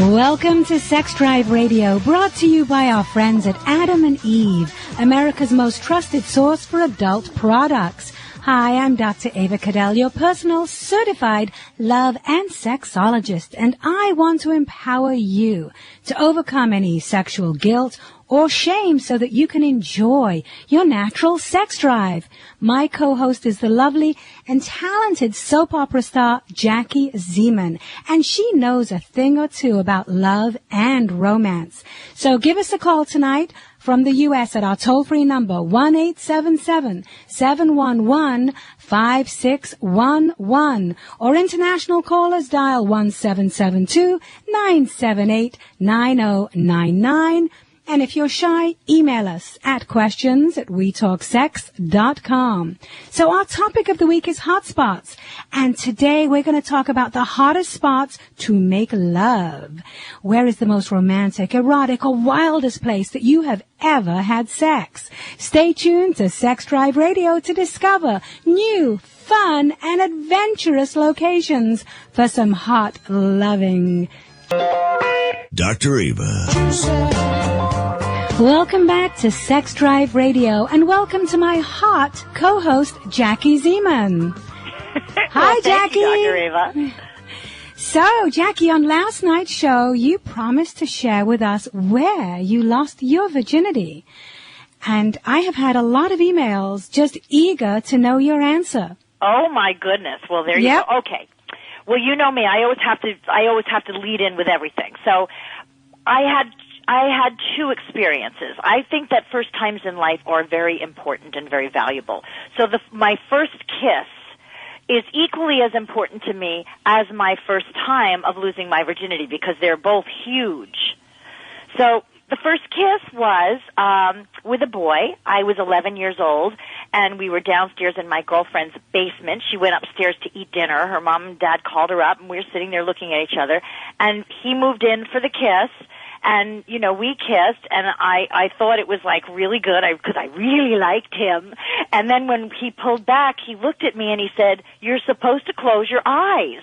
Welcome to Sex Drive Radio, brought to you by our friends at Adam and Eve, America's most trusted source for adult products. Hi, I'm Dr. Ava Cadell, your personal certified love and sexologist, and I want to empower you to overcome any sexual guilt or shame so that you can enjoy your natural sex drive. My co-host is the lovely and talented soap opera star Jackie Zeman, and she knows a thing or two about love and romance. So give us a call tonight from the U.S. at our toll-free number, 1-877-711-5611, or international callers dial 1772-978-9099. And if you're shy, email us at questions@wetalksex.com. So our topic of the week is hot spots. And today we're going to talk about the hottest spots to make love. Where is the most romantic, erotic, or wildest place that you have ever had sex? Stay tuned to Sex Drive Radio to discover new, fun, and adventurous locations for some hot loving. Dr. Ava. Welcome back to Sex Drive Radio, and welcome to my hot co-host, Jackie Zeman. Hi, Jackie. Dr. Ava. So, Jackie, on last night's show, you promised to share with us where you lost your virginity. And I have had a lot of emails just eager to know your answer. Oh, my goodness. Well, there you go. Okay. Well, you know me. I always have to lead in with everything. So I had two experiences. I think that first times in life are very important and very valuable. So my first kiss is equally as important to me as my first time of losing my virginity, because they're both huge. So the first kiss was with a boy. I was 11 years old, and we were downstairs in my girlfriend's basement. She went upstairs to eat dinner. Her mom and dad called her up, and we were sitting there looking at each other. And he moved in for the kiss, and, you know, we kissed, and I thought it was, like, really good because I really liked him. And then when he pulled back, he looked at me and he said, "You're supposed to close your eyes."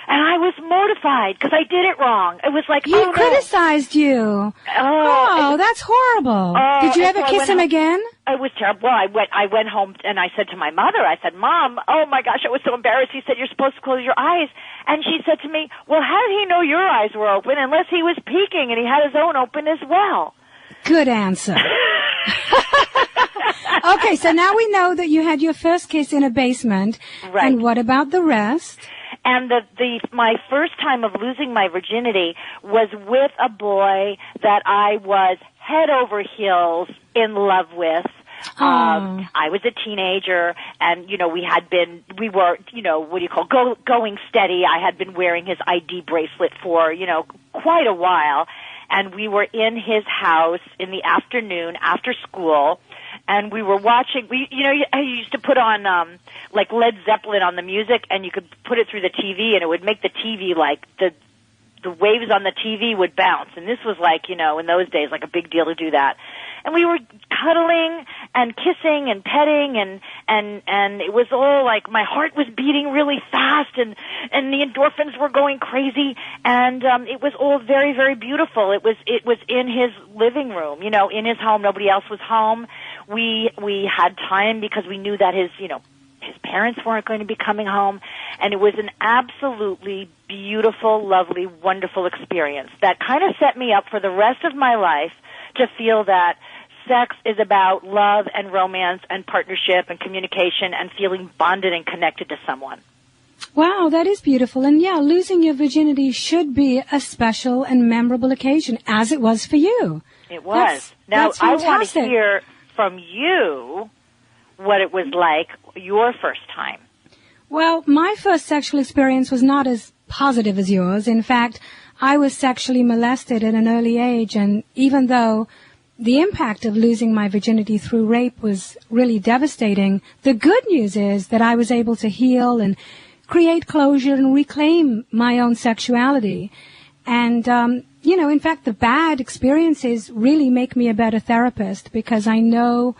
And I was mortified because I did it wrong. It was like, He criticized you. Oh, that's horrible. Did you ever kiss him again? It was terrible. Well, I went home and I said to my mother, I said, "Mom, oh my gosh, I was so embarrassed. He said, 'You're supposed to close your eyes.'" And she said to me, "Well, how did he know your eyes were open unless he was peeking and he had his own open as well?" Good answer. Okay, so now we know that you had your first kiss in a basement. Right. And what about the rest? And my first time of losing my virginity was with a boy that I was head over heels in love with. I was a teenager, and, you know, we were, you know, what do you call, going steady. I had been wearing his ID bracelet for, you know, quite a while, and we were in his house in the afternoon after school, and we were watching, I used to put on, like Led Zeppelin on the music, and you could put it through the TV, and it would make the TV, like, the waves on the TV would bounce. And this was like, you know, in those days, like a big deal to do that. And we were cuddling and kissing and petting, and it was all like my heart was beating really fast, and the endorphins were going crazy, and it was all very, very beautiful. It was in his living room, you know, in his home. Nobody else was home. We had time because we knew that his parents weren't going to be coming home, and it was an absolutely beautiful, lovely, wonderful experience that kind of set me up for the rest of my life to feel that sex is about love and romance and partnership and communication and feeling bonded and connected to someone. Wow, that is beautiful. And yeah, losing your virginity should be a special and memorable occasion, as it was for you. It was. That's I want to hear from you what it was like your first time. Well, my first sexual experience was not as positive as yours. In fact, I was sexually molested at an early age, and even though the impact of losing my virginity through rape was really devastating, the good news is that I was able to heal and create closure and reclaim my own sexuality. And, in fact, the bad experiences really make me a better therapist because I know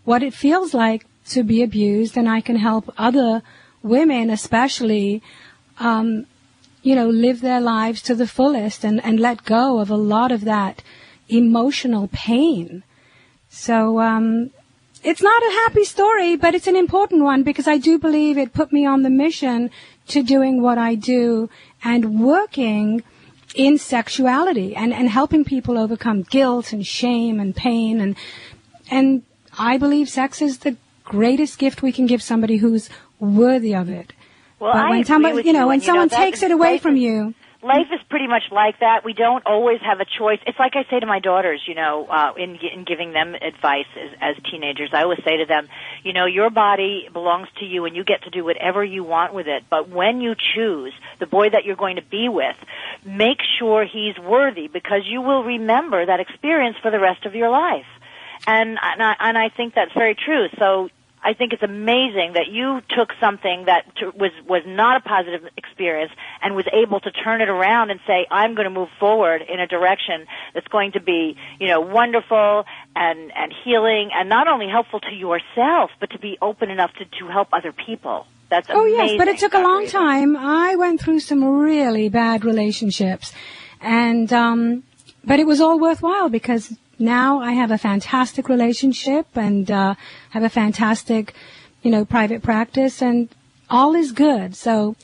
what it feels like to be abused, and I can help other women especially live their lives to the fullest and let go of a lot of that emotional pain. So, it's not a happy story, but it's an important one because I do believe it put me on the mission to doing what I do and working in sexuality and helping people overcome guilt and shame and pain. And I believe sex is the greatest gift we can give somebody who's worthy of it. Well, but when someone takes it away from you. Life is pretty much like that. We don't always have a choice. It's like I say to my daughters, in giving them advice as teenagers. I always say to them, your body belongs to you and you get to do whatever you want with it. But when you choose the boy that you're going to be with, make sure he's worthy because you will remember that experience for the rest of your life. And I think that's very true. So I think it's amazing that you took something that was not a positive experience and was able to turn it around and say, I'm going to move forward in a direction that's going to be, wonderful and healing and not only helpful to yourself, but to be open enough to help other people. That's amazing. Oh, yes, but it took a long time. I went through some really bad relationships, and but it was all worthwhile because now I have a fantastic relationship and have a fantastic, private practice, and all is good. So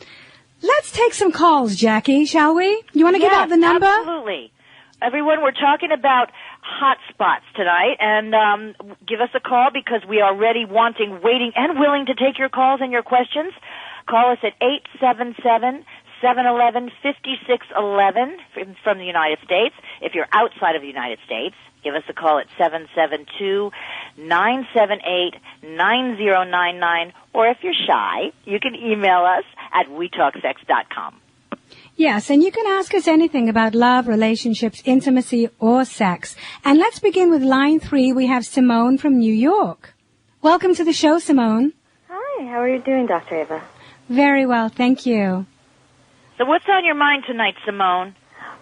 let's take some calls, Jackie, shall we? You want to give out the number? Absolutely. Everyone, we're talking about hot spots tonight, and give us a call because we are ready, wanting, waiting, and willing to take your calls and your questions. Call us at 877-711-5611 from the United States. If you're outside of the United States, give us a call at 772-978-9099. Or if you're shy, you can email us at wetalksex.com. Yes, and you can ask us anything about love, relationships, intimacy, or sex. And let's begin with line 3. We have Simone from New York. Welcome to the show, Simone. Hi, how are you doing, Dr. Ava? Very well, thank you. So what's on your mind tonight, Simone?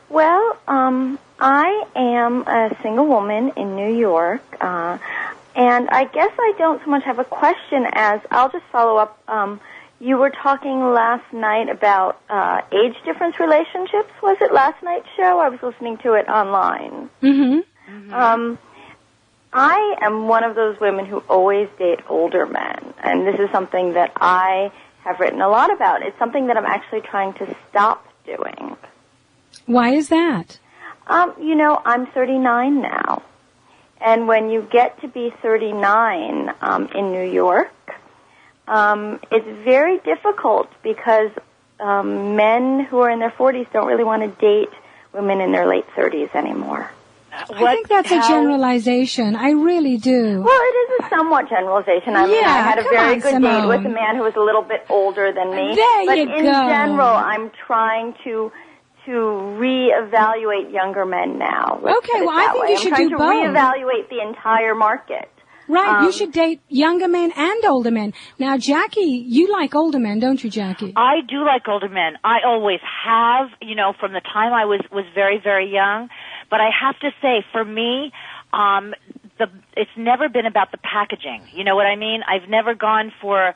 Well, I am a single woman in New York, and I guess I don't so much have a question as I'll just follow up. You were talking last night about age difference relationships. Was it last night's show? I was listening to it online. Mm-hmm. Mm-hmm. I am one of those women who always date older men, and this is something that I have written a lot about. It's something that I'm actually trying to stop doing. Why is that? I'm 39 now, and when you get to be 39 in New York, it's very difficult because men who are in their 40s don't really want to date women in their late 30s anymore. I think that's a generalization. I really do. Well, it is a somewhat generalization. I mean, I had a very good date with a man who was a little bit older than me. But in general, I'm trying to reevaluate younger men now. Okay, well, I think you should do both. I'm trying to reevaluate the entire market. Right, you should date younger men and older men. Now, Jackie, you like older men, don't you, Jackie? I do like older men. I always have, from the time I was very, very young. But I have to say, for me, it's never been about the packaging. You know what I mean? I've never gone for,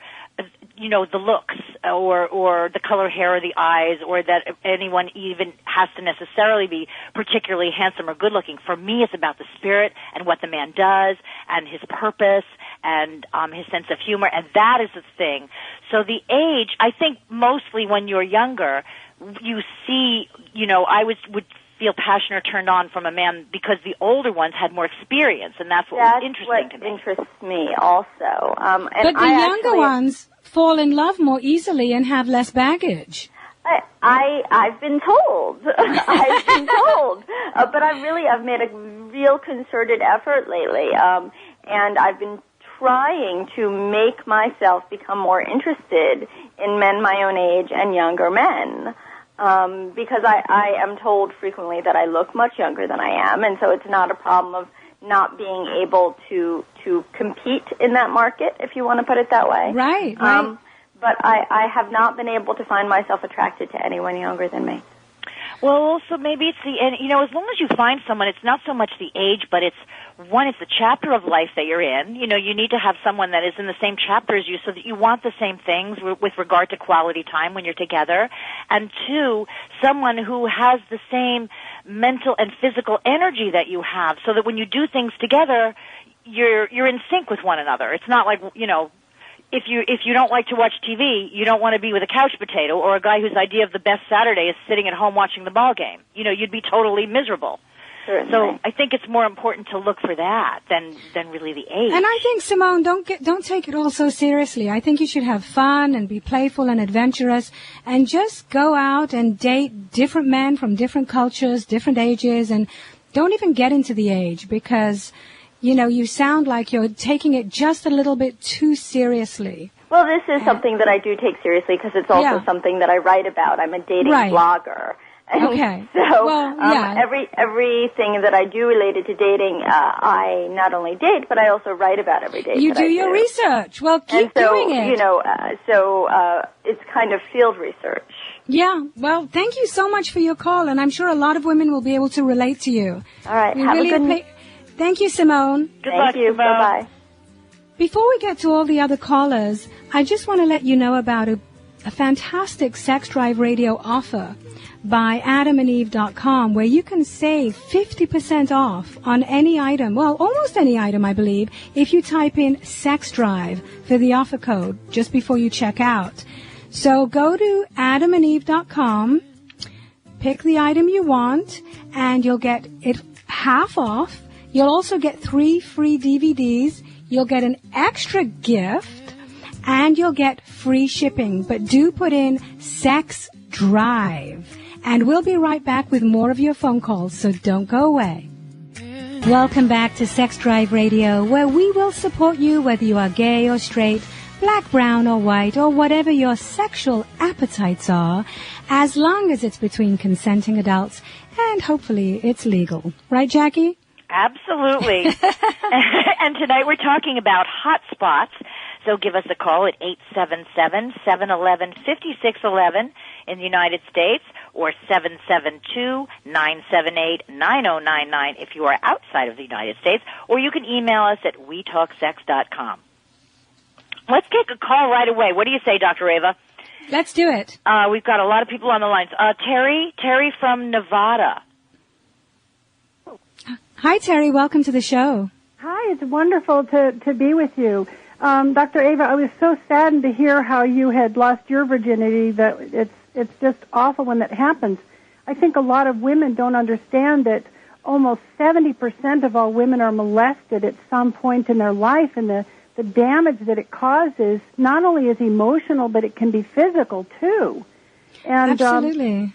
the looks or the color hair or the eyes or that anyone even has to necessarily be particularly handsome or good looking. For me, it's about the spirit and what the man does and his purpose and his sense of humor, and that is the thing. So the age, I think mostly when you're younger, you see, I would feel passionate or turned on from a man because the older ones had more experience, and that's what was interesting to me. That's what interests me also. But the younger ones fall in love more easily and have less baggage. I've been told. I've been told. But I've made a real concerted effort lately, and I've been trying to make myself become more interested in men my own age and younger men. Because I am told frequently that I look much younger than I am, and so it's not a problem of not being able to compete in that market, if you want to put it that way. Right. But I have not been able to find myself attracted to anyone younger than me. Well, also maybe it's and as long as you find someone, it's not so much the age, but it's the chapter of life that you're in. You need to have someone that is in the same chapter as you so that you want the same things with regard to quality time when you're together. And two, someone who has the same mental and physical energy that you have so that when you do things together, you're in sync with one another. It's not like, if you don't like to watch TV, you don't want to be with a couch potato or a guy whose idea of the best Saturday is sitting at home watching the ball game. You'd be totally miserable. Certainly. So I think it's more important to look for that than really the age. And I think, Simone, don't take it all so seriously. I think you should have fun and be playful and adventurous and just go out and date different men from different cultures, different ages, and don't even get into the age because you sound like you're taking it just a little bit too seriously. Well, this is something that I do take seriously because it's also something that I write about. I'm a dating blogger. Okay. So well, everything that I do related to dating, I not only date, but I also write about every day. You do your research. Well, keep doing it. It's kind of field research. Yeah. Well, thank you so much for your call, and I'm sure a lot of women will be able to relate to you. All right. Thank you, Simone. Good luck, you. Bye-bye. Before we get to all the other callers, I just want to let you know about a fantastic Sex Drive Radio offer by adamandeve.com where you can save 50% off on any item, well, almost any item, I believe, if you type in Sex Drive for the offer code just before you check out. So go to adamandeve.com, pick the item you want, and you'll get it half off. You'll also get 3 free DVDs. You'll get an extra gift, and you'll get free shipping. But do put in Sex Drive. And we'll be right back with more of your phone calls, so don't go away. Welcome back to Sex Drive Radio, where we will support you whether you are gay or straight, black, brown, or white, or whatever your sexual appetites are, as long as it's between consenting adults and hopefully it's legal. Right, Jackie? Absolutely. And tonight we're talking about hot spots. So give us a call at 877-711-5611 in the United States or 772-978-9099 if you are outside of the United States, or you can email us at wetalksex.com. Let's take a call right away. What do you say, Dr. Ava? Let's do it. We've got a lot of people on the lines. Terry from Nevada. Hi, Terry. Welcome to the show. Hi, it's wonderful to be with you. Dr. Ava, I was so saddened to hear how you had lost your virginity, that it's just awful when that happens. I think a lot of women don't understand that almost 70% of all women are molested at some point in their life, and the damage that it causes not only is emotional, but it can be physical, too. And, absolutely.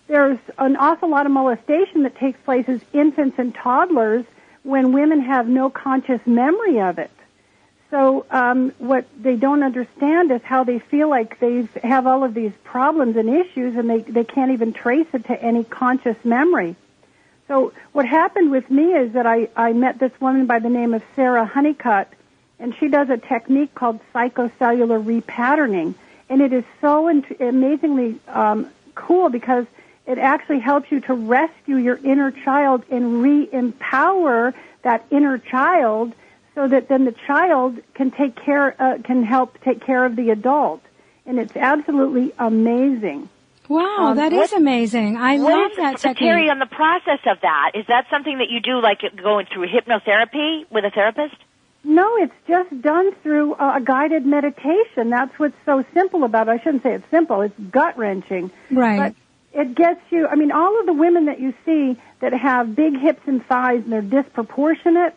There's an awful lot of molestation that takes place as infants and toddlers when women have no conscious memory of it. So what they don't understand is how they feel like they have all of these problems and issues, and they can't even trace it to any conscious memory. So what happened with me is that I met this woman by the name of Sarah Honeycutt, and she does a technique called psychocellular repatterning. And it is so amazingly cool because it actually helps you to rescue your inner child and re-empower that inner child, so that then the child can can help take care of the adult. And it's absolutely amazing. Wow, that is amazing. I love that technique. Terry, on the process of that, is that something that you do like going through hypnotherapy with a therapist? No, it's just done through a guided meditation. That's what's so simple about it. I shouldn't say it's simple. It's gut-wrenching. Right. But it gets you, all of the women that you see that have big hips and thighs and they're disproportionate,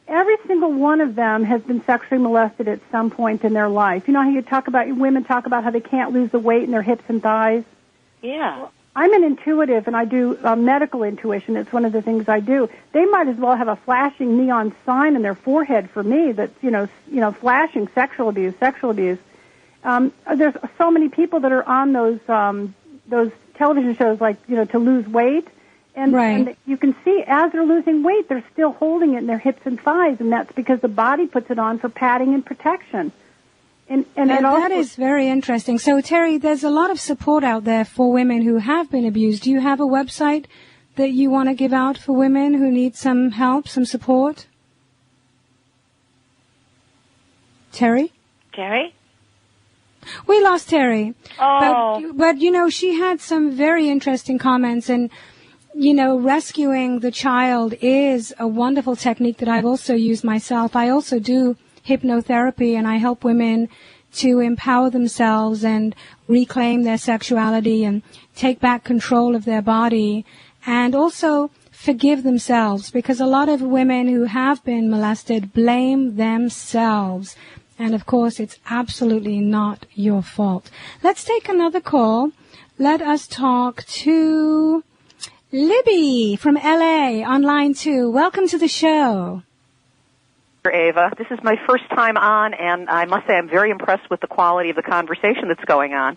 every single one of them has been sexually molested at some point in their life. You know how women talk about how they can't lose the weight in their hips and thighs? Yeah. Well, I'm an intuitive, and I do medical intuition. It's one of the things I do. They might as well have a flashing neon sign in their forehead for me that's, flashing sexual abuse. There's so many people that are on those television shows like, to lose weight. And you can see as they're losing weight, they're still holding it in their hips and thighs, and that's because the body puts it on for padding and protection. And that is very interesting. So, Terry, there's a lot of support out there for women who have been abused. Do you have a website that you want to give out for women who need some help, some support? Terry? Terry? We lost Terry. Oh. But, you know, she had some very interesting comments, and, you know, rescuing the child is a wonderful technique that I've also used myself. I also do hypnotherapy, and I help women to empower themselves and reclaim their sexuality and take back control of their body, and also forgive themselves, because a lot of women who have been molested blame themselves. And, of course, it's absolutely not your fault. Let's take another call. Let us talk to Libby from L.A. on line 2. Welcome to the show. Dr. Ava, this is my first time on, and I must say I'm very impressed with the quality of the conversation that's going on.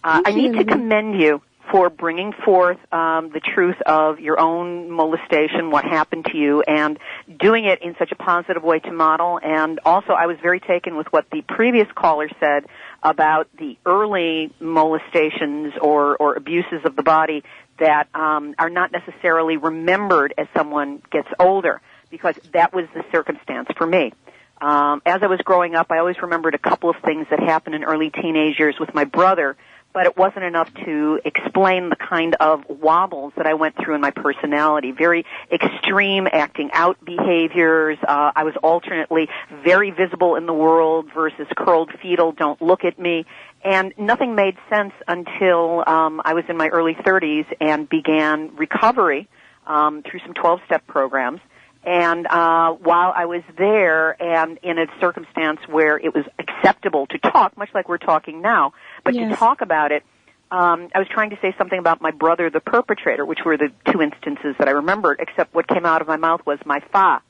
I need to commend you for bringing forth the truth of your own molestation, what happened to you, and doing it in such a positive way to model. And also, I was very taken with what the previous caller said about the early molestations or abuses of the body that are not necessarily remembered as someone gets older, because that was the circumstance for me. As I was growing up, I always remembered a couple of things that happened in early teenage years with my brother, but it wasn't enough to explain the kind of wobbles that I went through in my personality. Very extreme acting out behaviors. I was alternately very visible in the world versus curled fetal, don't look at me. And nothing made sense until I was in my early 30s and began recovery through some 12-step programs. And while I was there and in a circumstance where it was acceptable to talk, much like we're talking now, but to talk about it, I was trying to say something about my brother, the perpetrator, which were the two instances that I remembered, except what came out of my mouth was my fa,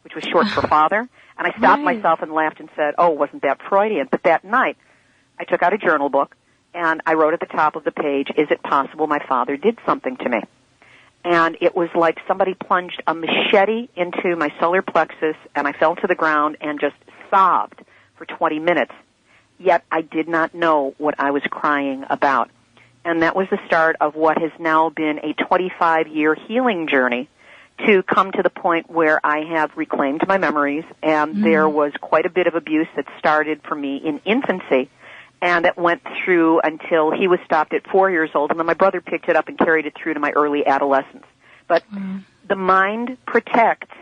which was short for father. And I stopped myself and laughed and said, oh, wasn't that Freudian? But that night, I took out a journal book, and I wrote at the top of the page, is it possible my father did something to me? And it was like somebody plunged a machete into my solar plexus, and I fell to the ground and just sobbed for 20 minutes. Yet I did not know what I was crying about. And that was the start of what has now been a 25-year healing journey to come to the point where I have reclaimed my memories, and there was quite a bit of abuse that started for me in infancy, and it went through until he was stopped at 4 years old, and then my brother picked it up and carried it through to my early adolescence. But the mind protects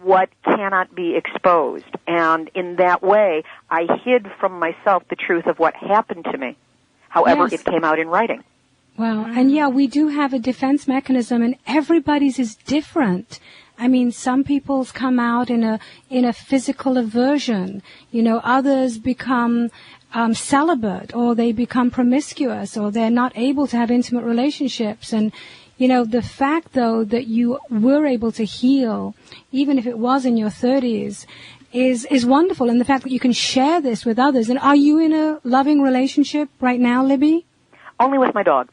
what cannot be exposed, and in that way, I hid from myself the truth of what happened to me. However, it came out in writing. Wow. And yeah, we do have a defense mechanism, and everybody's is different. I mean, some people's come out in a physical aversion. You know, others become celibate, or they become promiscuous, or they're not able to have intimate relationships. And, you know, the fact, though, that you were able to heal, even if it was in your 30s, is wonderful. And the fact that you can share this with others. And are you in a loving relationship right now, Libby? Only with my dog.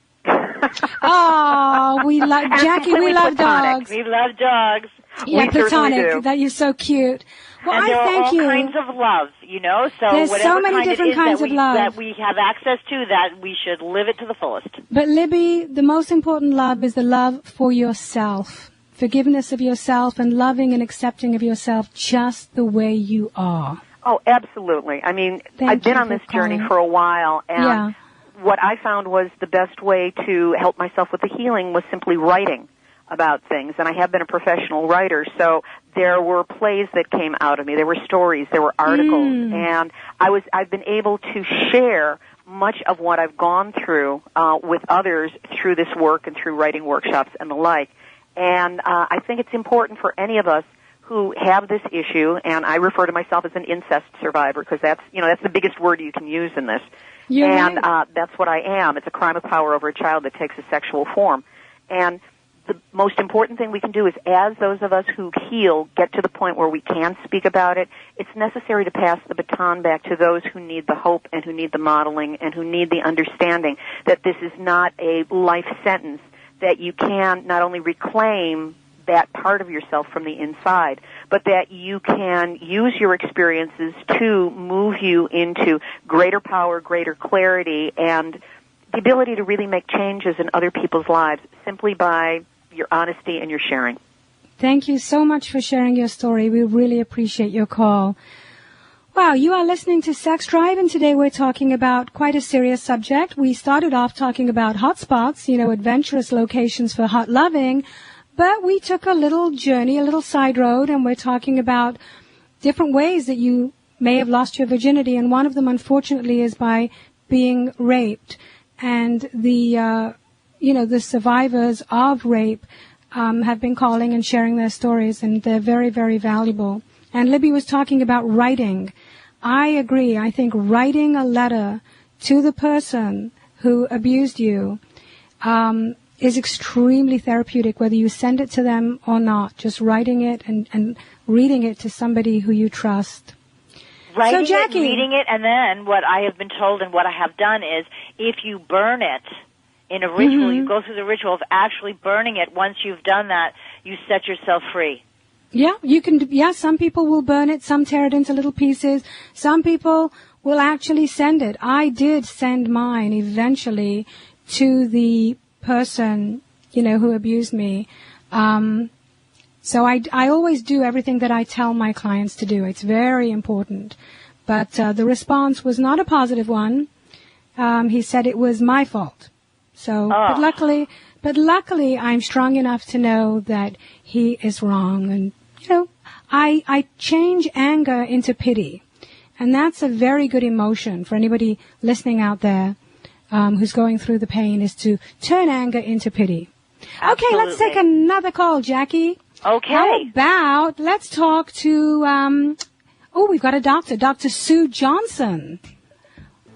Oh, we love Jackie. We love dogs. We love dogs. Yeah, we certainly platonic. do. That is so cute. Well, and there I thank are all you. kinds of love, you know. So There's whatever so many kind different it is kinds of love that we have access to, that we should live it to the fullest. But Libby, the most important love is the love for yourself, forgiveness of yourself, and loving and accepting of yourself just the way you are. Oh, absolutely. I mean, I've been on this journey for a while, and what I found was the best way to help myself with the healing was simply writing about things. And I have been a professional writer, so there were plays that came out of me. There were stories, there were articles, and I've been able to share much of what I've gone through with others through this work and through writing workshops and the like. And I think it's important for any of us who have this issue, and I refer to myself as an incest survivor, because that's the biggest word you can use in this. And that's what I am. It's a crime of power over a child that takes a sexual form. And the most important thing we can do is, as those of us who heal get to the point where we can speak about it, it's necessary to pass the baton back to those who need the hope and who need the modeling and who need the understanding that this is not a life sentence, that you can not only reclaim that part of yourself from the inside, but that you can use your experiences to move you into greater power, greater clarity, and the ability to really make changes in other people's lives simply by your honesty and your sharing. Thank you so much for sharing your story. We really appreciate your call. Wow, you are listening to Sex Drive, and today we're talking about quite a serious subject. We started off talking about hotspots, adventurous locations for hot loving, but we took a little journey, a little side road, and we're talking about different ways that you may have lost your virginity, and one of them, unfortunately, is by being raped. And the survivors of rape have been calling and sharing their stories, and they're very, very valuable. And Libby was talking about writing. I agree. I think writing a letter to the person who abused you is extremely therapeutic, whether you send it to them or not. Just writing it and reading it to somebody who you trust. Writing so, Jackie, it, reading it, and then what I have been told and what I have done is if you burn it in a ritual, you go through the ritual of actually burning it. Once you've done that, you set yourself free. Yeah, you can. Yeah, some people will burn it, some tear it into little pieces. Some people will actually send it. I did send mine eventually to the person, who abused me. So I always do everything that I tell my clients to do. It's very important. But the response was not a positive one. He said it was my fault. So, but luckily I'm strong enough to know that he is wrong. And, I change anger into pity. And that's a very good emotion for anybody listening out there who's going through the pain, is to turn anger into pity. Absolutely. Okay, let's take another call, Jackie. Okay. How about, let's talk to, we've got a doctor, Dr. Sue Johnson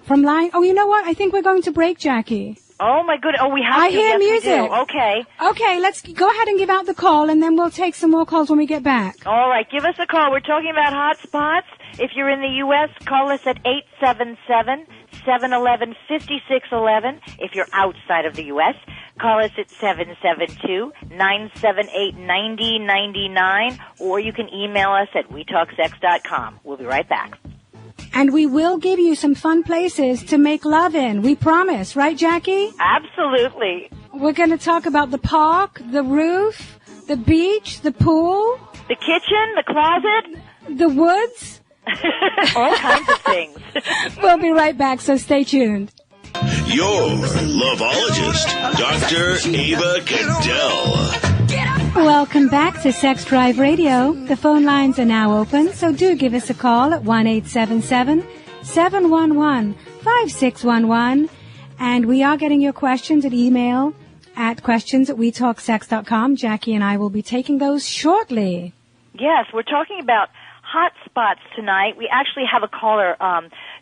from line. Oh, you know what? I think we're going to break, Jackie. Oh, my goodness. Oh, we have to. I hear music. We do. Okay. Okay, let's go ahead and give out the call, and then we'll take some more calls when we get back. All right, give us a call. We're talking about hot spots. If you're in the U.S., call us at 877-711-5611. If you're outside of the U.S., call us at 772-978-9099, or you can email us at wetalksex.com. We'll be right back. And we will give you some fun places to make love in. We promise. Right, Jackie? Absolutely. We're going to talk about the park, the roof, the beach, the pool. The kitchen, the closet. The woods. All kinds of things. We'll be right back, so stay tuned. Your loveologist, Dr. Ava Cadell. Welcome back to Sex Drive Radio. The phone lines are now open, so do give us a call at 1-877-711-5611. And we are getting your questions at email at questions@wetalksex.com. Jackie and I will be taking those shortly. Yes, we're talking about hot spots tonight. We actually have a caller,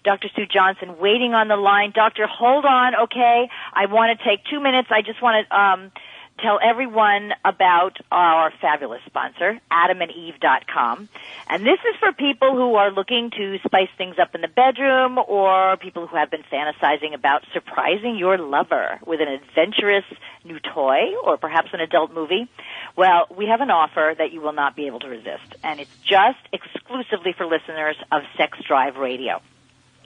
Dr. Sue Johnson, waiting on the line. Doctor, hold on, okay? I want to take 2 minutes. I just want to tell everyone about our fabulous sponsor, AdamandEve.com. And this is for people who are looking to spice things up in the bedroom, or people who have been fantasizing about surprising your lover with an adventurous new toy or perhaps an adult movie. Well, we have an offer that you will not be able to resist, and it's just exclusively for listeners of Sex Drive Radio.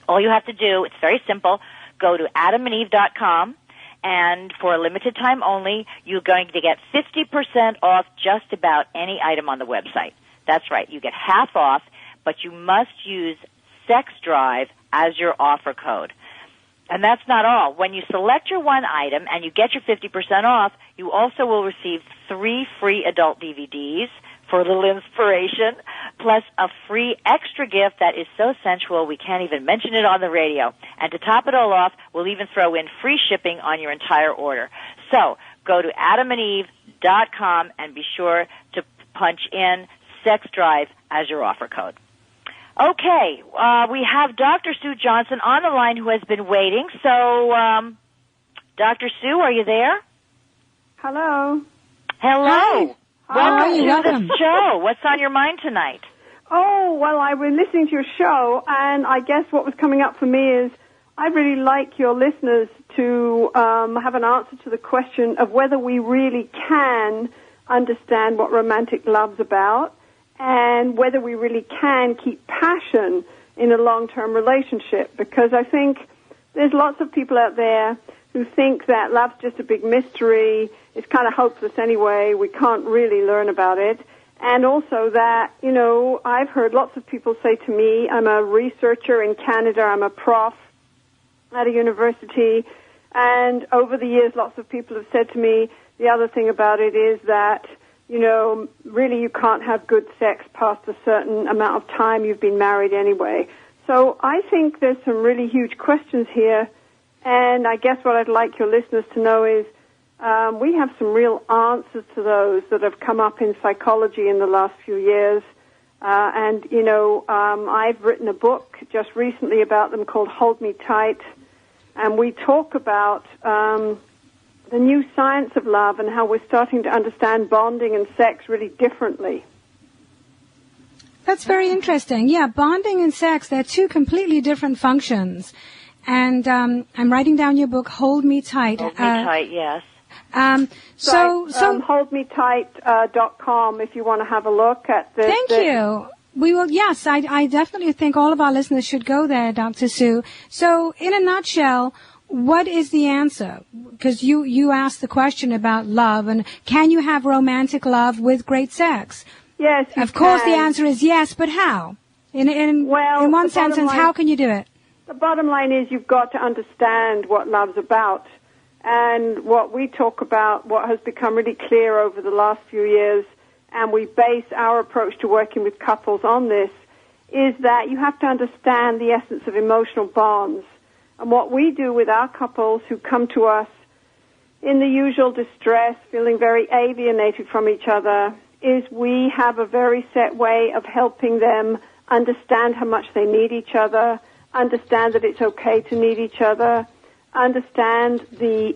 All you have to do, it's very simple, go to AdamandEve.com, and for a limited time only, you're going to get 50% off just about any item on the website. That's right. You get half off, but you must use Sex Drive as your offer code. And that's not all. When you select your one item and you get your 50% off, you also will receive 3 free adult DVDs for a little inspiration, plus a free extra gift that is so sensual we can't even mention it on the radio. And to top it all off, we'll even throw in free shipping on your entire order. So go to AdamandEve.com and be sure to punch in Sex Drive as your offer code. Okay, we have Dr. Sue Johnson on the line who has been waiting. So, Dr. Sue, are you there? Hello. Hello. Hi. Welcome to the show. What's on your mind tonight? Oh, well, I was listening to your show, and I guess what was coming up for me is I'd really like your listeners to have an answer to the question of whether we really can understand what romantic love's about and whether we really can keep passion in a long-term relationship. Because I think there's lots of people out there who think that love's just a big mystery, it's kind of hopeless anyway, we can't really learn about it. And also that, you know, I've heard lots of people say to me, I'm a researcher in Canada, I'm a prof at a university, and over the years lots of people have said to me, the other thing about it is that, you know, really you can't have good sex past a certain amount of time you've been married anyway. So I think there's some really huge questions here, and I guess what I'd like your listeners to know is we have some real answers to those that have come up in psychology in the last few years. And, you know, I've written a book just recently about them called Hold Me Tight, and we talk about the new science of love and how we're starting to understand bonding and sex really differently. That's very interesting. Yeah, bonding and sex, they're two completely different functions. And I'm writing down your book, Hold Me Tight. Hold Me Tight, yes. holdmetight.com if you want to have a look at this. Thank you. We will, yes, I definitely think all of our listeners should go there, Dr. Sue. So, in a nutshell, what is the answer? Because you asked the question about love, and can you have romantic love with great sex? Yes, you Of course, can. the answer is yes, but how? In one sentence, how can you do it? The bottom line is you've got to understand what love's about. And what we talk about, what has become really clear over the last few years, and we base our approach to working with couples on this, is that you have to understand the essence of emotional bonds. And what we do with our couples who come to us in the usual distress, feeling very alienated from each other, is we have a very set way of helping them understand how much they need each other, understand that it's okay to need each other, understand the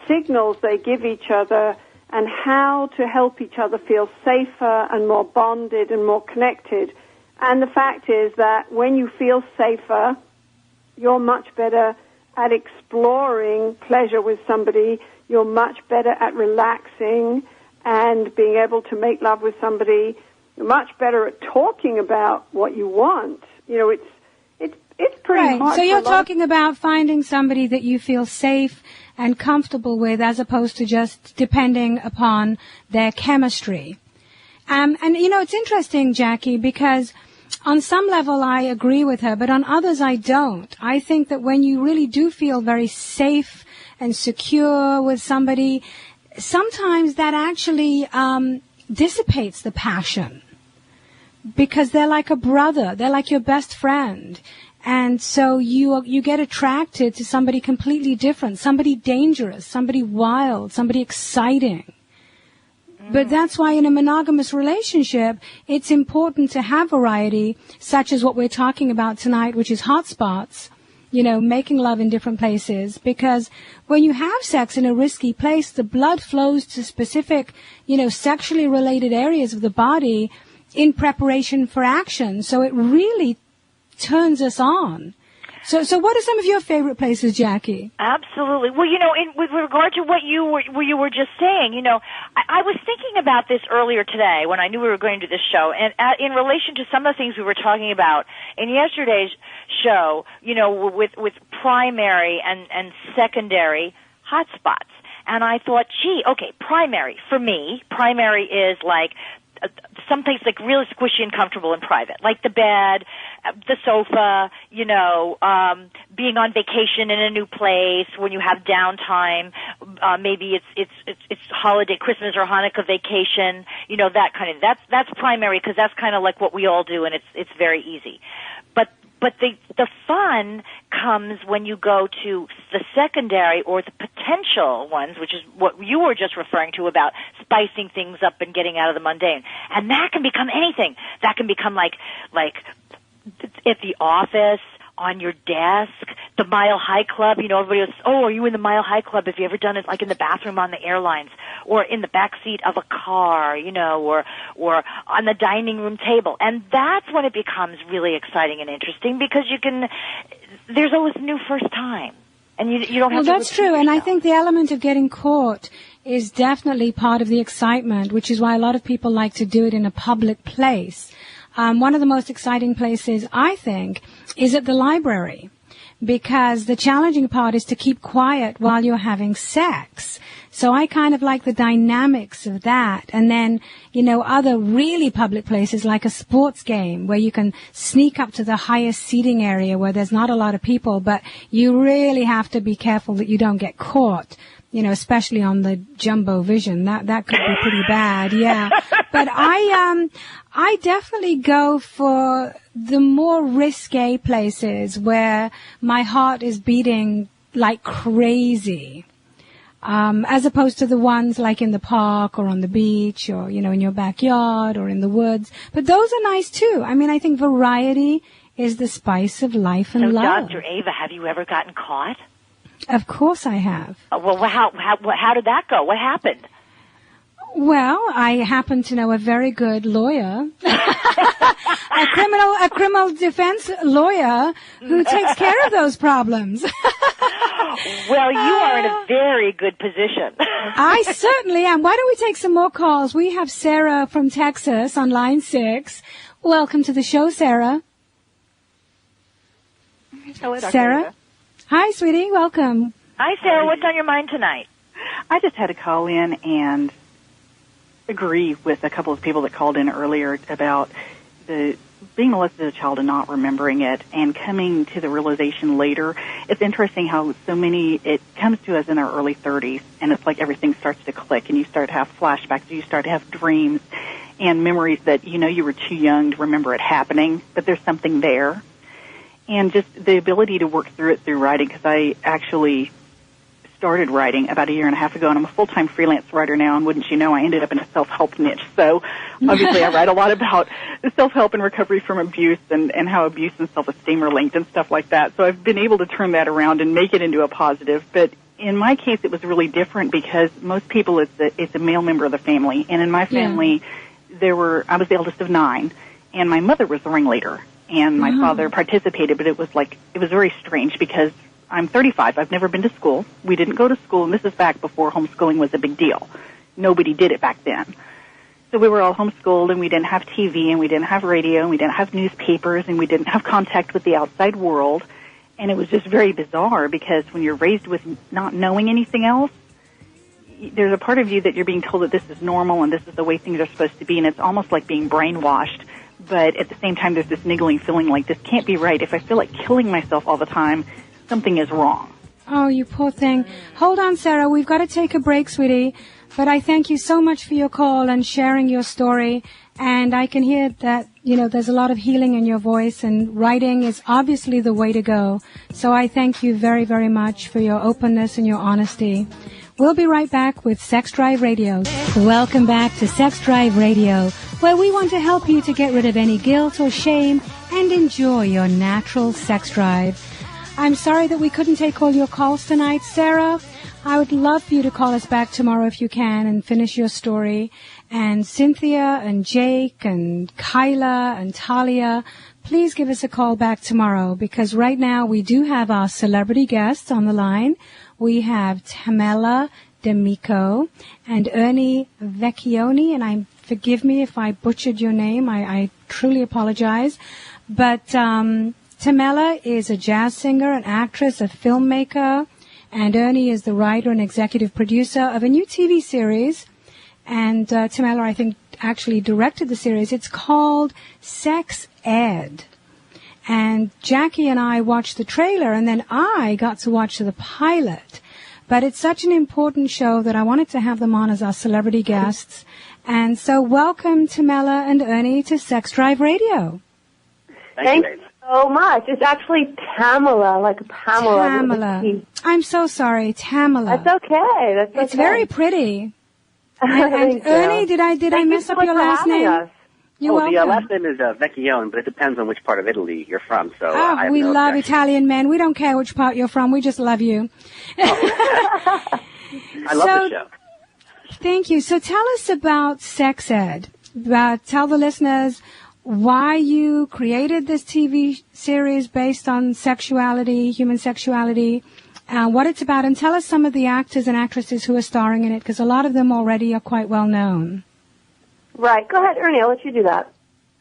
signals they give each other, and how to help each other feel safer and more bonded and more connected. And the fact is that when you feel safer, you're much better at exploring pleasure with somebody, you're much better at relaxing and being able to make love with somebody, you're much better at talking about what you want. You know, it's pretty hard. So you're talking about finding somebody that you feel safe and comfortable with, as opposed to just depending upon their chemistry. And you know, it's interesting, Jackie, because on some level I agree with her, but on others I don't. I think that when you really do feel very safe and secure with somebody, sometimes that actually dissipates the passion, because they're like a brother, they're like your best friend. And so you get attracted to somebody completely different, somebody dangerous, somebody wild, somebody exciting. But that's why in a monogamous relationship, it's important to have variety, such as what we're talking about tonight, which is hotspots, you know, making love in different places. Because when you have sex in a risky place, the blood flows to specific, you know, sexually related areas of the body in preparation for action. So it really turns us on. So what are some of your favorite places, Jackie? Absolutely. Well, you know, with regard to what you were just saying, you know, I was thinking about this earlier today when I knew we were going to this show, and in relation to some of the things we were talking about in yesterday's show, you know, with primary and secondary hotspots. And I thought, gee, okay, primary, for me, primary is like someplace like really squishy and comfortable and private, like the bed, the sofa, you know, being on vacation in a new place when you have downtime, maybe it's holiday, Christmas or Hanukkah vacation, you know, that kind of, that's primary, because that's kind of like what we all do, and it's very easy. But the fun comes when you go to the secondary or the potential ones, which is what you were just referring to about spicing things up and getting out of the mundane. And that can become anything. That can become like at the office, on your desk, the Mile High Club. You know, everybody goes, oh, are you in the Mile High Club? Have you ever done it like in the bathroom on the airlines, or in the back seat of a car, you know, or on the dining room table? And that's when it becomes really exciting and interesting, because there's always a new first time. And you don't have to. Well, that's true. And I think the element of getting caught is definitely part of the excitement, which is why a lot of people like to do it in a public place. One of the most exciting places, I think, is at the library, because the challenging part is to keep quiet while you're having sex. So I kind of like the dynamics of that. And then, other really public places like a sports game where you can sneak up to the highest seating area where there's not a lot of people, but you really have to be careful that you don't get caught, especially on the jumbo vision. That could be pretty bad, yeah. But I definitely go for the more risque places where my heart is beating like crazy. As opposed to the ones like in the park or on the beach or, in your backyard or in the woods. But those are nice too. I mean, I think variety is the spice of life and love. Dr. Ava, have you ever gotten caught? Of course I have. Well, how did that go? What happened? Well, I happen to know a very good lawyer, a criminal defense lawyer who takes care of those problems. Well, you are in a very good position. I certainly am. Why don't we take some more calls? We have Sarah from Texas on line 6. Welcome to the show, Sarah. Hello, Dr. Sarah? Ava. Hi, sweetie. Welcome. Hi, Sarah. What's on your mind tonight? I just had to call in and agree with a couple of people that called in earlier about the being molested as a child and not remembering it and coming to the realization later. It's interesting how it comes to us in our early 30s, and it's like everything starts to click, and you start to have flashbacks, you start to have dreams and memories that you were too young to remember it happening, but there's something there. And just the ability to work through it through writing, because I actually started writing about a year and a half ago, and I'm a full-time freelance writer now, and wouldn't you know, I ended up in a self-help niche. So obviously I write a lot about self-help and recovery from abuse and how abuse and self-esteem are linked and stuff like that. So I've been able to turn that around and make it into a positive. But in my case, it was really different because most people, it's a male member of the family. And in my family, I was the eldest of 9, and my mother was the ringleader. And my father participated, but it was very strange because I'm 35. I've never been to school. We didn't go to school, and this is back before homeschooling was a big deal. Nobody did it back then. So we were all homeschooled, and we didn't have TV, and we didn't have radio, and we didn't have newspapers, and we didn't have contact with the outside world. And it was just very bizarre because when you're raised with not knowing anything else, there's a part of you that you're being told that this is normal and this is the way things are supposed to be, and it's almost like being brainwashed. But at the same time, there's this niggling feeling like this can't be right. If I feel like killing myself all the time, something is wrong. Oh, you poor thing. Hold on, Sarah. We've got to take a break, sweetie. But I thank you so much for your call and sharing your story. And I can hear that, there's a lot of healing in your voice, and writing is obviously the way to go. So I thank you very, very much for your openness and your honesty. We'll be right back with Sex Drive Radio. Welcome back to Sex Drive Radio, where we want to help you to get rid of any guilt or shame and enjoy your natural sex drive. I'm sorry that we couldn't take all your calls tonight, Sarah. I would love for you to call us back tomorrow if you can and finish your story. And Cynthia and Jake and Kyla and Talia, please give us a call back tomorrow, because right now we do have our celebrity guests on the line. We have Tamela D'Amico and Ernie Vecchione, and forgive me if I butchered your name. I truly apologize. But Tamela is a jazz singer, an actress, a filmmaker, and Ernie is the writer and executive producer of a new TV series. And Tamela, I think, actually directed the series. It's called Sex Ed. And Jackie and I watched the trailer, and then I got to watch the pilot. But it's such an important show that I wanted to have them on as our celebrity guests. And so welcome, Tamela and Ernie, to Sex Drive Radio. Thank you so much. It's actually Tamela, like Pamela. Tamela. I'm so sorry, Tamela. That's okay. That's okay. It's very pretty. And Ernie, did I mess up your last name? The last name is Vecchione, but it depends on which part of Italy you're from. So we love Italian men. We don't care which part you're from. We just love you. I love the show. Thank you. So tell us about Sex Ed. Tell the listeners why you created this TV series based on sexuality, human sexuality, what it's about, and tell us some of the actors and actresses who are starring in it, because a lot of them already are quite well known. Right. Go ahead, Ernie. I'll let you do that.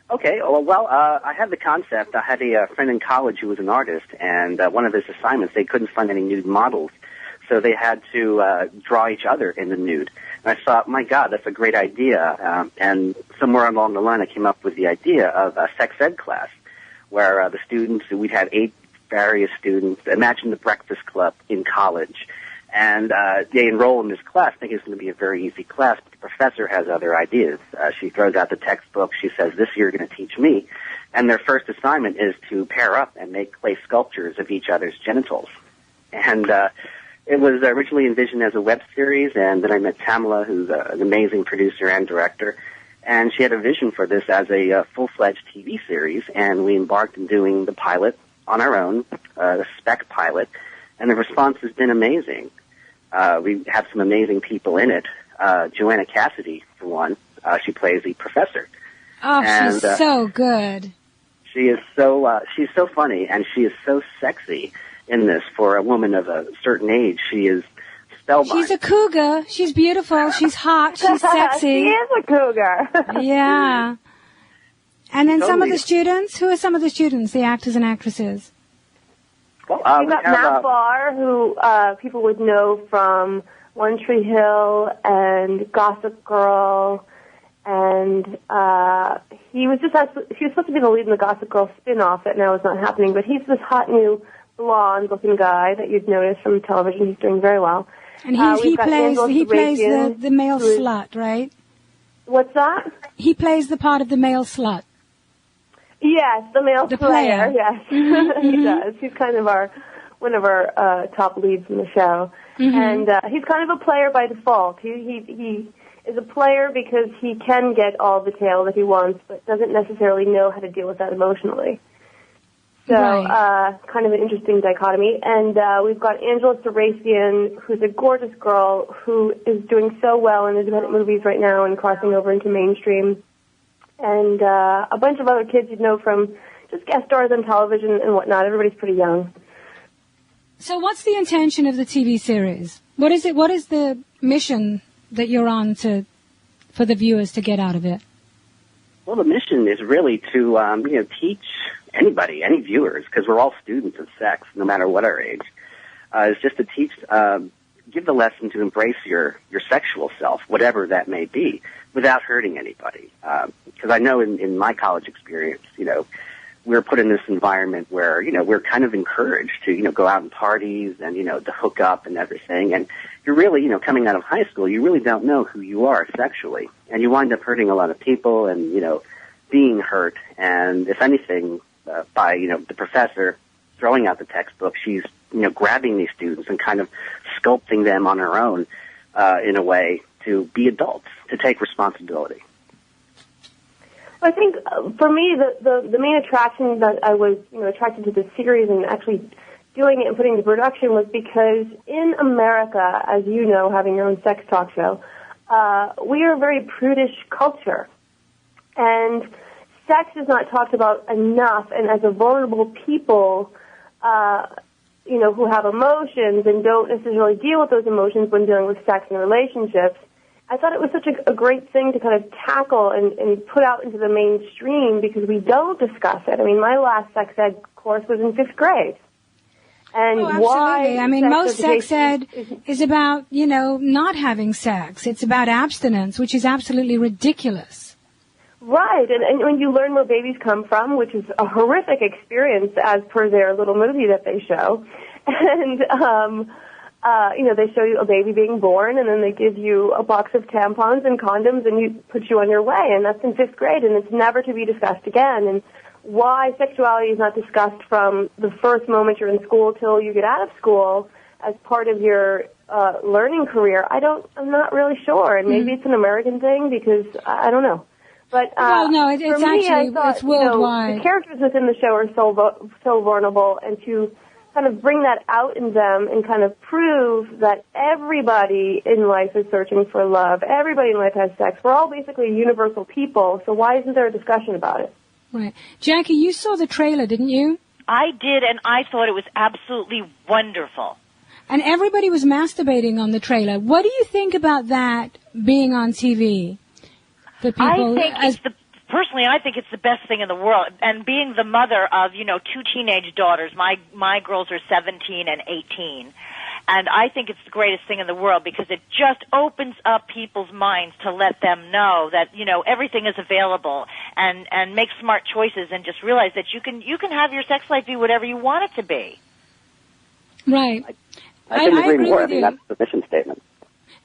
Okay. Well, I had the concept. I had a friend in college who was an artist, and one of his assignments, they couldn't find any nude models, so they had to draw each other in the nude. And I thought, my God, that's a great idea. And somewhere along the line, I came up with the idea of a sex ed class, where the students, we'd have 8 various students. Imagine the Breakfast Club in college. And they enroll in this class, thinking it's going to be a very easy class, but the professor has other ideas. She throws out the textbook. She says, this year you're going to teach me. And their first assignment is to pair up and make clay sculptures of each other's genitals. And it was originally envisioned as a web series, and then I met Tamala, who's an amazing producer and director, and she had a vision for this as a full-fledged TV series, and we embarked in doing the pilot on our own, the spec pilot, and the response has been amazing. We have some amazing people in it. Joanna Cassidy, for one, she plays the professor. Oh, and, she's so good. She is she's so funny, and she is so sexy in this. For a woman of a certain age, she is spellbound. She's a cougar. She's beautiful. She's hot. She's sexy. She is a cougar. Yeah. And then Totally. some of the students. Who are some of the students, the actors and actresses? Well, We've got Matt Barr, who people would know from One Tree Hill and Gossip Girl, and he was supposed to be the lead in the Gossip Girl spin-off that now is not happening, but he's this hot new blonde-looking guy that you'd notice from television. He's doing very well. And he plays the male slut, right? What's that? He plays the part of the male slut. Yes, the male player. Yes, he does. He's kind of one of our top leads in the show, and he's kind of a player by default. He is a player because he can get all the tail that he wants, but doesn't necessarily know how to deal with that emotionally. So, kind of an interesting dichotomy. And we've got Angela Saracen, who's a gorgeous girl who is doing so well in independent movies right now and crossing over into mainstream. And a bunch of other kids you'd know from just guest stars on television and whatnot. Everybody's pretty young. So what's the intention of the TV series? What is it? What is the mission that you're on for the viewers to get out of it? Well, the mission is really to teach anybody, any viewers, because we're all students of sex, no matter what our age. Is just to teach, give the lesson to embrace your sexual self, whatever that may be, without hurting anybody. Because I know in my college experience, we're put in this environment where, we're kind of encouraged to, go out in parties and, to hook up and everything. And you're really, coming out of high school, you really don't know who you are sexually. And you wind up hurting a lot of people and, being hurt. And if anything, by, the professor throwing out the textbook, she's, grabbing these students and kind of sculpting them on her own, in a way to be adults, to take responsibility. I think for me, the main attraction that I was attracted to the series and actually doing it and putting it into production was because in America, as you know, having your own sex talk show, we are a very prudish culture. And sex is not talked about enough, and as a vulnerable people, who have emotions and don't necessarily deal with those emotions when dealing with sex and relationships, I thought it was such a great thing to kind of tackle and put out into the mainstream because we don't discuss it. I mean, my last sex ed course was in 5th grade. And absolutely. I mean, most sex ed is about, not having sex. It's about abstinence, which is absolutely ridiculous. Right. And when you learn where babies come from, which is a horrific experience as per their little movie that they show, and, they show you a baby being born, and then they give you a box of tampons and condoms, and you put you on your way, and that's in 5th grade, and it's never to be discussed again. And why sexuality is not discussed from the first moment you're in school till you get out of school as part of your learning career, I'm not really sure. And maybe it's an American thing because I don't know. But it's worldwide. The characters within the show are so vulnerable, and to kind of bring that out in them and kind of prove that everybody in life is searching for love. Everybody in life has sex. We're all basically universal people, so why isn't there a discussion about it? Right. Jackie, you saw the trailer, didn't you? I did, and I thought it was absolutely wonderful. and everybody was masturbating on the trailer. What do you think about that being on TV? For people, personally, I think it's the best thing in the world. And being the mother of, 2 teenage daughters, my girls are 17 and 18. And I think it's the greatest thing in the world because it just opens up people's minds to let them know that, everything is available and make smart choices and just realize that you can have your sex life be whatever you want it to be. Right. I couldn't agree more. With you. That's the mission statement.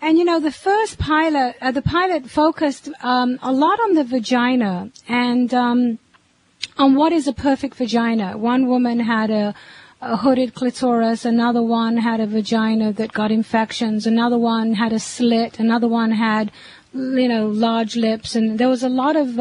And the first pilot, the pilot focused a lot on the vagina and on what is a perfect vagina. One woman had a hooded clitoris, another one had a vagina that got infections, another one had a slit, another one had, large lips, and there was a lot of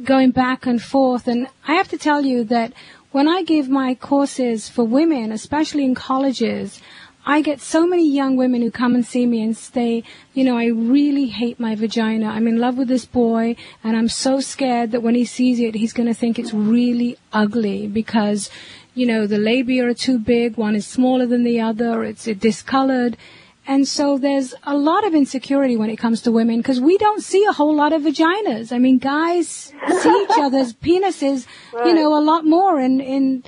going back and forth. And I have to tell you that when I give my courses for women, especially in colleges, I get so many young women who come and see me and say, I really hate my vagina. I'm in love with this boy, and I'm so scared that when he sees it, he's going to think it's really ugly because, the labia are too big. One is smaller than the other. It's discolored. And so there's a lot of insecurity when it comes to women because we don't see a whole lot of vaginas. I mean, guys see each other's penises, right. A lot more in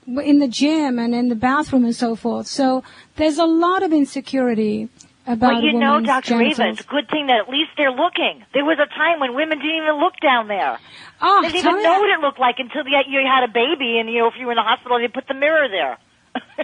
the gym and in the bathroom and so forth. So there's a lot of insecurity about women's Dr. genitals. Ava, it's a good thing that at least they're looking. There was a time when women didn't even look down there. Oh, they didn't even know what it looked like until you had a baby and, if you were in the hospital, they put the mirror there.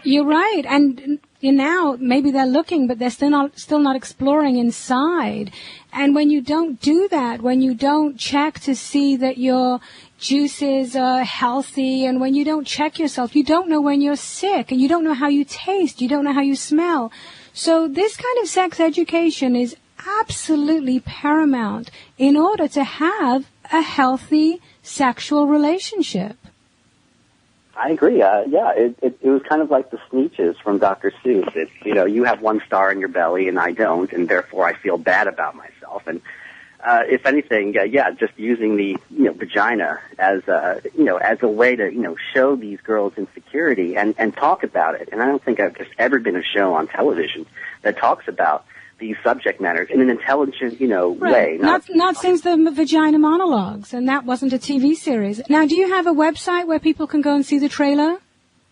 You're right. And now maybe they're looking, but they're still not exploring inside. And when you don't do that, when you don't check to see that your juices are healthy, and when you don't check yourself, you don't know when you're sick, and you don't know how you taste, you don't know how you smell. So this kind of sex education is absolutely paramount in order to have a healthy sexual relationship. I agree. It was kind of like the Sneetches from Dr. Seuss. It's, you have one star in your belly and I don't, and therefore I feel bad about myself. And if anything, just using the vagina as a way to show these girls insecurity and talk about it. And I don't think there's ever been a show on television that talks about these subject matters in an intelligent, way. Not since the Vagina Monologues, and that wasn't a TV series. Now, do you have a website where people can go and see the trailer?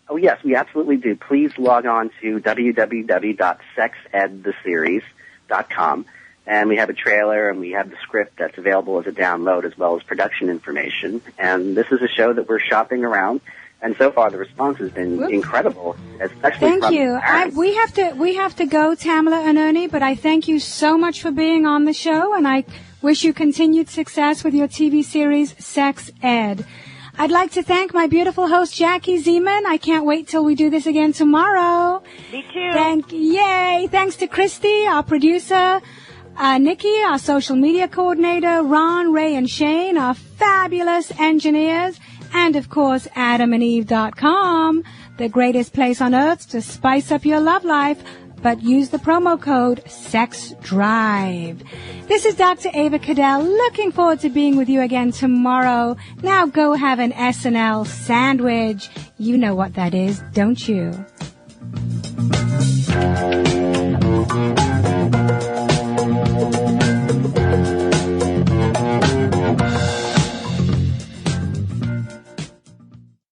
Oh, yes, we absolutely do. Please log on to www.sexedtheseries.com. And we have a trailer and we have the script that's available as a download as well as production information. And this is a show that we're shopping around. And so far, the response has been incredible, especially Thank from you. We have to go, Tamala and Ernie, but I thank you so much for being on the show, and I wish you continued success with your TV series, Sex Ed. I'd like to thank my beautiful host, Jackie Zeman. I can't wait till we do this again tomorrow. Me too. Yay! Thanks to Christy, our producer, Nikki, our social media coordinator, Ron, Ray, and Shane, our fabulous engineers, and, of course, AdamandEve.com, the greatest place on earth to spice up your love life, but use the promo code SEXDRIVE. This is Dr. Ava Cadell, looking forward to being with you again tomorrow. Now go have an SNL sandwich. You know what that is, don't you?